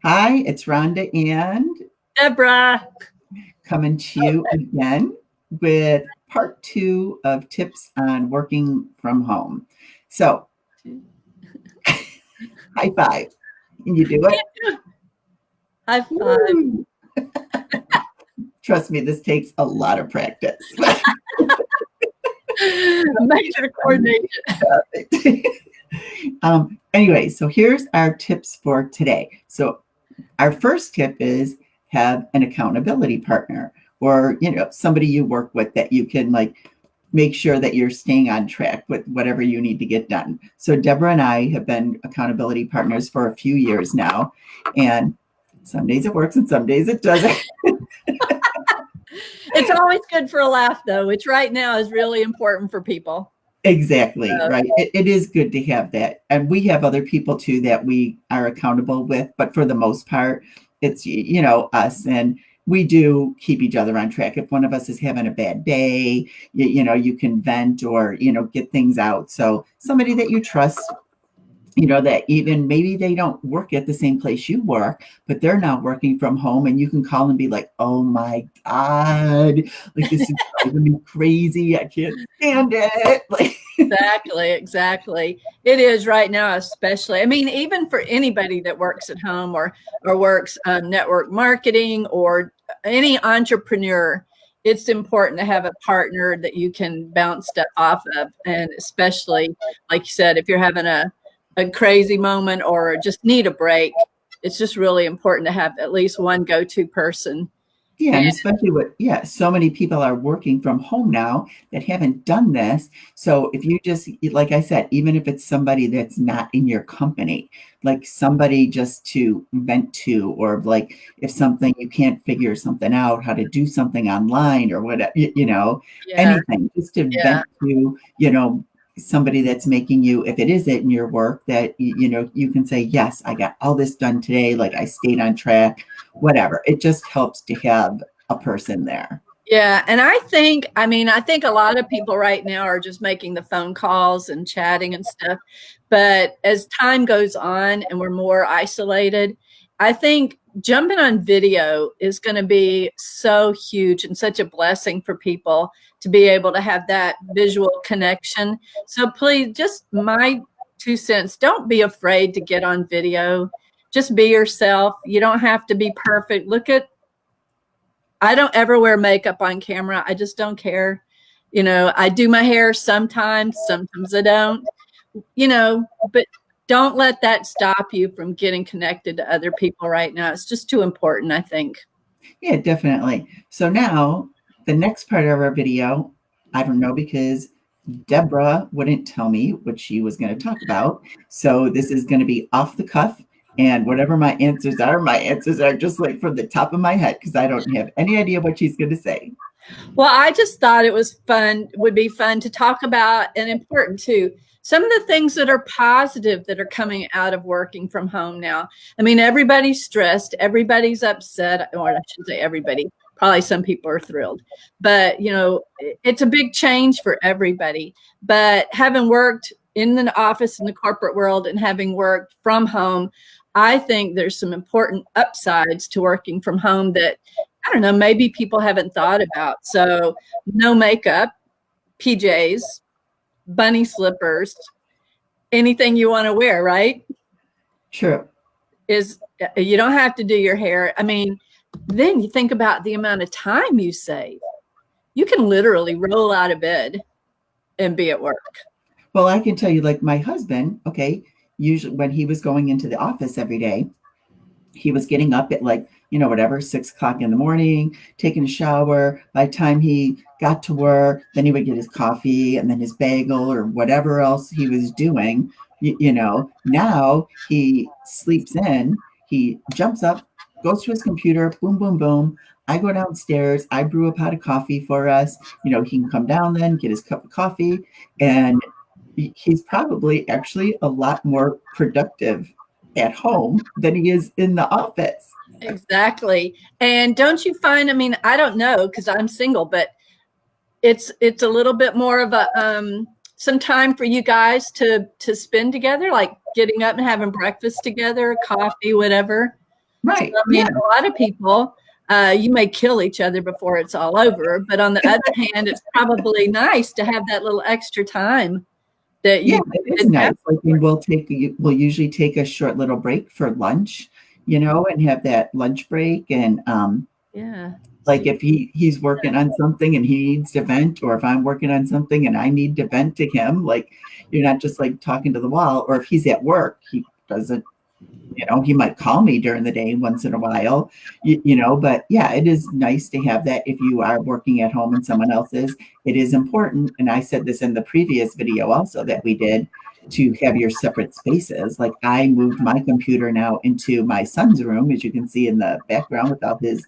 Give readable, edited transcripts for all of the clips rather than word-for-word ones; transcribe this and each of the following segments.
Hi, it's Rhonda and Debra. coming to you again with part two of tips on working from home. So, high five. Can you do it? High five. Woo! Trust me, this takes a lot of practice. Major coordination. Anyway, so here's our tips for today. So, our first tip is have an accountability partner or somebody you work with that you can make sure that you're staying on track with whatever you need to get done. So Debra and I have been accountability partners for a few years now, and some days it works and some days it doesn't. It's always good for a laugh, though, which right now is really important for people. Exactly, right. It is good to have that. And we have other people too that we are accountable with, but for the most part, it's, us. And we do keep each other on track. If one of us is having a bad day, you can vent or, get things out. So somebody that you trust, that even maybe they don't work at the same place you work, but they're now working from home and you can call and be like, oh my God, like this is driving me crazy. I can't stand it. Like, Exactly. It is right now, especially. I mean, even for anybody that works at home or works network marketing or any entrepreneur, it's important to have a partner that you can bounce stuff off of. And especially, like you said, if you're having a crazy moment or just need a break, it's just really important to have at least one go-to person. yeah, and especially so many people are working from home now that haven't done this. So if you just, like I said, even if it's somebody that's not in your company, like somebody just to vent to, or like if something you can't figure something out, how to do something online or whatever, Yeah, anything, just to yeah. vent to, somebody that's making you, if it is in your work, that you can say, yes, I got all this done today, like I stayed on track, whatever. It just helps to have a person there. Yeah, and I think a lot of people right now are just making the phone calls and chatting and stuff. But as time goes on and we're more isolated, I think jumping on video is going to be so huge and such a blessing for people to be able to have that visual connection. So please, just my 2 cents, don't be afraid to get on video. Just be yourself. You don't have to be perfect. I don't ever wear makeup on camera. I just don't care. I do my hair sometimes I don't, but don't let that stop you from getting connected to other people right now. It's just too important, I think. Yeah, definitely. So now the next part of our video, I don't know because Debra wouldn't tell me what she was going to talk about. So this is going to be off the cuff. And whatever my answers are just like from the top of my head because I don't have any idea what she's going to say. Well, I just thought would be fun to talk about, and important too, some of the things that are positive that are coming out of working from home now. I mean, everybody's stressed, everybody's upset, or I should say everybody. Probably some people are thrilled, but it's a big change for everybody. But having worked in the office in the corporate world and having worked from home, I think there's some important upsides to working from home that I don't know, maybe people haven't thought about. So no makeup, PJs, bunny slippers, anything you want to wear, right? Sure. You don't have to do your hair. I mean, then you think about the amount of time you save. You can literally roll out of bed and be at work. Well, I can tell you, like my husband, okay, usually when he was going into the office every day, he was getting up at like, whatever, 6 o'clock in the morning, taking a shower. By the time he got to work, then he would get his coffee and then his bagel or whatever else he was doing. Now he sleeps in, he jumps up, goes to his computer, boom, boom, boom. I go downstairs, I brew a pot of coffee for us. He can come down then, get his cup of coffee, and he's probably actually a lot more productive at home than he is in the office. Exactly. And don't you find, I mean, I don't know because I'm single, but it's a little bit more of a some time for you guys to spend together, like getting up and having breakfast together, coffee, whatever. Right. I Yeah. mean, a lot of people, you may kill each other before it's all over, but on the other hand, it's probably nice to have that little extra time that Yeah, you it is didn't have nice. Like, before. and we'll usually take a short little break for lunch, and have that lunch break. And Yeah. like See, if he's working on something and he needs to vent, or if I'm working on something and I need to vent to him, like you're not just like talking to the wall. Or if he's at work, he doesn't, he might call me during the day once in a while, but yeah, it is nice to have that. If you are working at home and someone else is, it is important. And I said this in the previous video also that we did, to have your separate spaces. Like I moved my computer now into my son's room, as you can see in the background with all his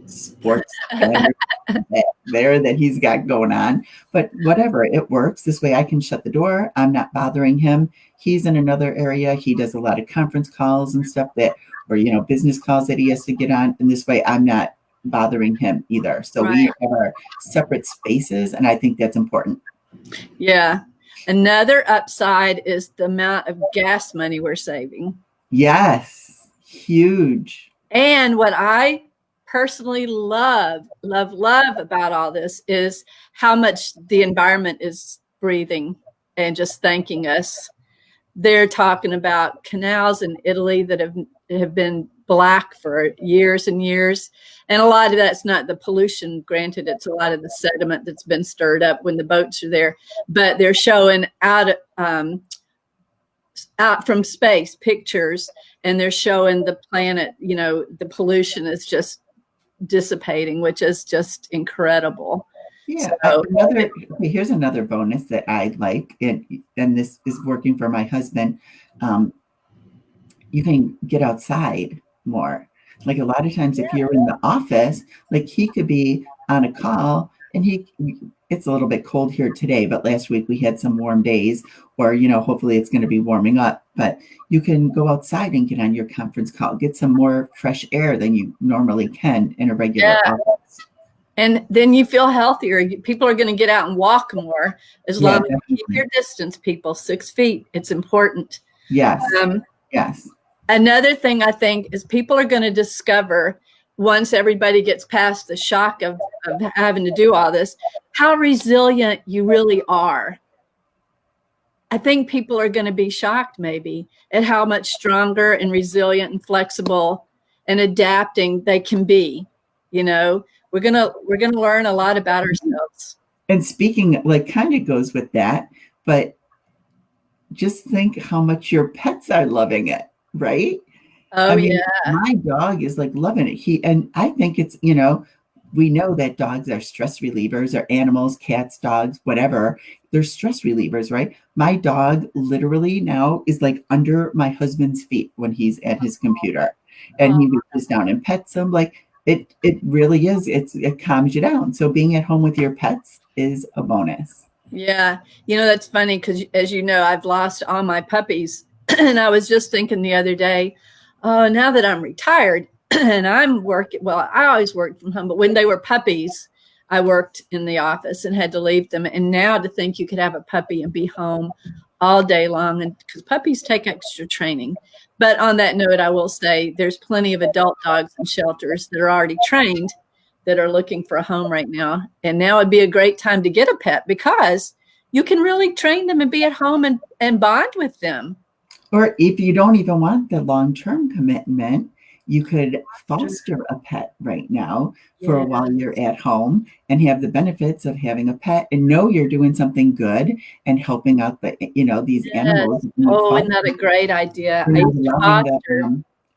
sports gadgets back there that he's got going on. But whatever, it works. This way I can shut the door. I'm not bothering him. He's in another area. He does a lot of conference calls and stuff or, business calls that he has to get on. And this way I'm not bothering him either. So right. we have our separate spaces. And I think that's important. Yeah. Another upside is the amount of gas money we're saving. Yes. Huge. And what I personally love about all this is how much the environment is breathing and just thanking us. They're talking about canals in Italy that have been black for years and years. And a lot of that's not the pollution, granted, it's a lot of the sediment that's been stirred up when the boats are there. But they're showing out from space pictures, and they're showing the planet, the pollution is just dissipating, which is just incredible. Yeah, So, here's another bonus that I like, and this is working for my husband. Um, you can get outside more. Like a lot of times, if you're in the office, like he could be on a call, and it's a little bit cold here today, but last week we had some warm days, or hopefully it's going to be warming up. But you can go outside and get on your conference call, get some more fresh air than you normally can in a regular office. And then you feel healthier. People are going to get out and walk more, as long as you keep your distance, people, 6 feet. It's important. Yes. Yes. Another thing I think is people are going to discover, once everybody gets past the shock of having to do all this, how resilient you really are. I think people are going to be shocked maybe at how much stronger and resilient and flexible and adapting they can be. We're gonna learn a lot about ourselves. And speaking, like, kind of goes with that, but just think how much your pets are loving it, right? Oh, I mean, yeah. my dog is like loving it. And I think it's, we know that dogs are stress relievers, or animals, cats, dogs, whatever. They're stress relievers, right? My dog literally now is like under my husband's feet when he's at his computer, and he reaches down and pets him. Like it really is. It calms you down. So being at home with your pets is a bonus. Yeah. That's funny because, as you know, I've lost all my puppies. And I was just thinking the other day, oh, now that I'm retired and I'm working, well, I always worked from home, but when they were puppies, I worked in the office and had to leave them. And now to think you could have a puppy and be home all day long, and because puppies take extra training. But on that note, I will say there's plenty of adult dogs in shelters that are already trained that are looking for a home right now. And now would be a great time to get a pet, because you can really train them and be at home and bond with them. Or if you don't even want the long-term commitment, you could foster a pet right now for a while you're at home, and have the benefits of having a pet, and know you're doing something good and helping out these animals. Oh, isn't that a great idea?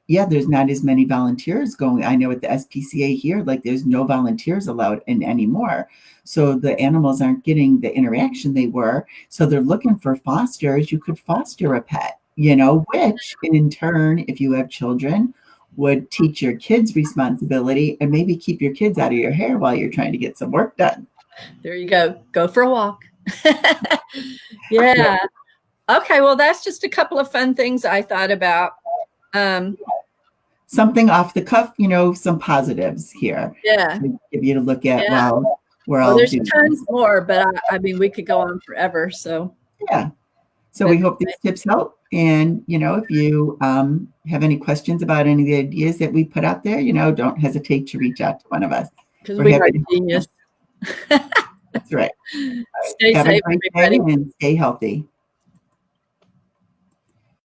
There's not as many volunteers going. I know at the SPCA here, like there's no volunteers allowed in anymore. So the animals aren't getting the interaction they were. So they're looking for fosters. You could foster a pet, which in turn, if you have children, would teach your kids responsibility, and maybe keep your kids out of your hair while you're trying to get some work done. There you go. Go for a walk. Yeah. Okay. Well, that's just a couple of fun things I thought about. Something off the cuff, some positives here. Yeah. To give you to look at. Yeah. We're all there's tons more, but I mean, we could go on forever. So yeah. So we hope these tips help. And, if you have any questions about any of the ideas that we put out there, don't hesitate to reach out to one of us. Because We're we are happy to help you. genius. That's right. Stay Have a safe, great day everybody. and stay healthy.